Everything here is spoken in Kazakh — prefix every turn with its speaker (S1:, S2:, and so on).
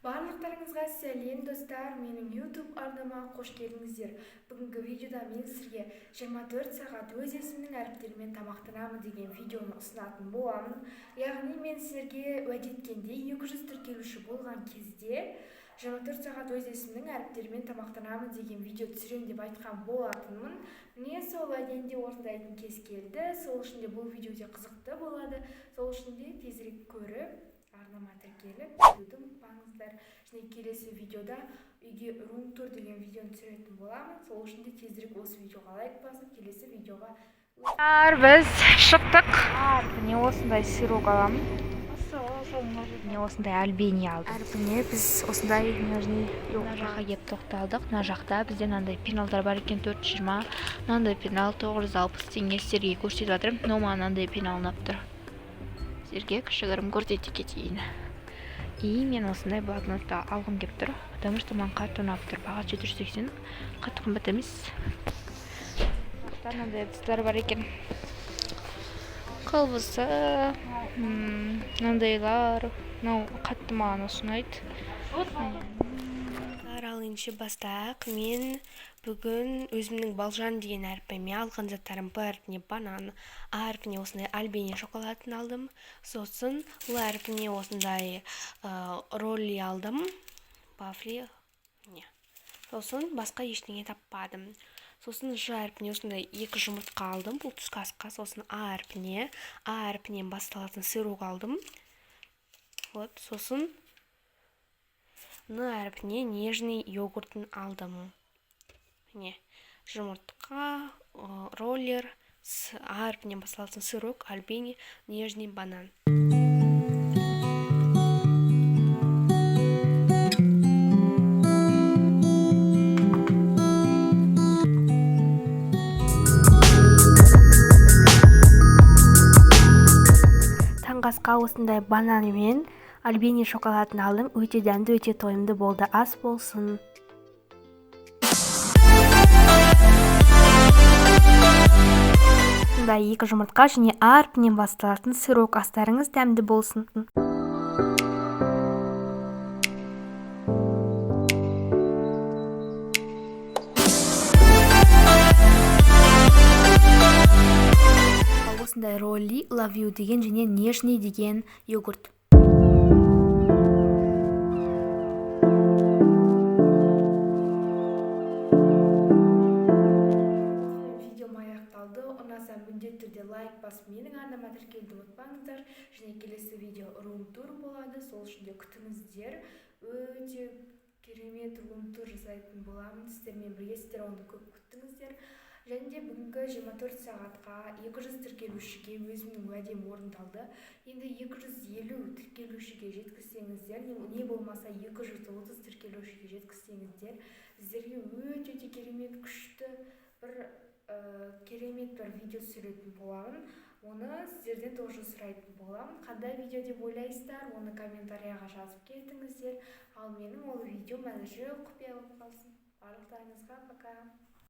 S1: Барлықтарыңызға сәлем достар, менің YouTube арнама қош келдіңіздер. Бүгінгі видеода мен сізге 24 сағат өз есімнің әріптерімен тамақтанамын деген видеоны ұсынатын боламын. Яғни мен сіздерге уәде еткендей 200 тіркелуші болған кезде 24 сағат өз есімнің әріптерімен тамақтанамын деген видео түсірем деп айтқан болатынмын. Міне сол уәдені де орындайтын кез келді. Сол үшін де бұл видео қызықты болады. Сол үшін де тезірек көріп арнама тіркеліп видеоды ұмытпаңыздар. Және келесі видеода үйге рум-тур деген видеоны түсіретін боламын. Сол үшін де тезірек осы видеоға лайк басып, келесі видеоға біз шықтық. Міне осындай сырок аламын. Міне осындай альбени алдым. Міне біз осындай мына жаққа келіп тоқталдық. Мына жақта бізде мынандай пеналдар бар екен, 420. Мынандай пенал 960 теңге сіздерге көрсетіп жатырмын. Но маған мынандай пенал ұнап тұр. Сіздерге кішігірім көрсете кетейін. И мен осындай блокнотты алғым келіп тұр, потому что маған қатты ұнап тұр. Баға 480, қатты қымбат емес. Мынандай ыдыстар бар екен. Колбаса, мынандайлар. Мынау қатты маған осы ұнайды. Ал енді бастайық. Мен бүгін өзімнің балжан деген әріпіме алған заттарым Б әрпіне банан, А әрпіне осындай альбени шоколадын алдым. Сосын Л әрпіне осындай ролли алдым. Бафли. Сосын басқа ештеңе таппадым. Сосын Ж әрпіне осындай 2 жұмыртқа алдым. Бұл түскі асқа. Сосын А әрпінен басталатын сырок алдым. Вот, сосын Н әрпіне нежный йогуртын алдым. Міне, жұмыртқа, роллер, А әрпінен басталатын сырок, альбени, нежный банан. Таңғы асқа осындай банан мен альбени шоколадын алдым. Өте дәмді, өте тойымды болды. Ас болсын. Сондай 2 жұмыртқа және А әрпінен басталатын сырок. Астарыңыз дәмді болсын. Осындай ролли, love you деген және нежный деген йогурт. Ұнаса міндетті түрде лайк басып, менің арнама тіркелуді ұмытпаңыздар. Және келесі видео рум-тур болады. Сол үшін де күтіңіздер. Өте керемет рум-тур жасайтын боламын. Сіздермен бірге, сіздер оны көп күттіңіздер. Және де бүгінгі 24 сағатқа 200 тіркелушіге өзімнің уәдем орындалды. Енді 250 тіркелушіге жеткізсеңіздер, не болмаса 230 тіркелушіге жеткізсеңіздер, сіздерге өте керемет күшті керемет бір видео түсіретін боламын. Оны сіздерден тоже сұрайтын боламын. Қандай видео деп ойлайсыздар, оны комментарияға жазып кетіңіздер. Ал менің ол видео әзірше құпия болып қалсын. Барлықтарыңызға пока.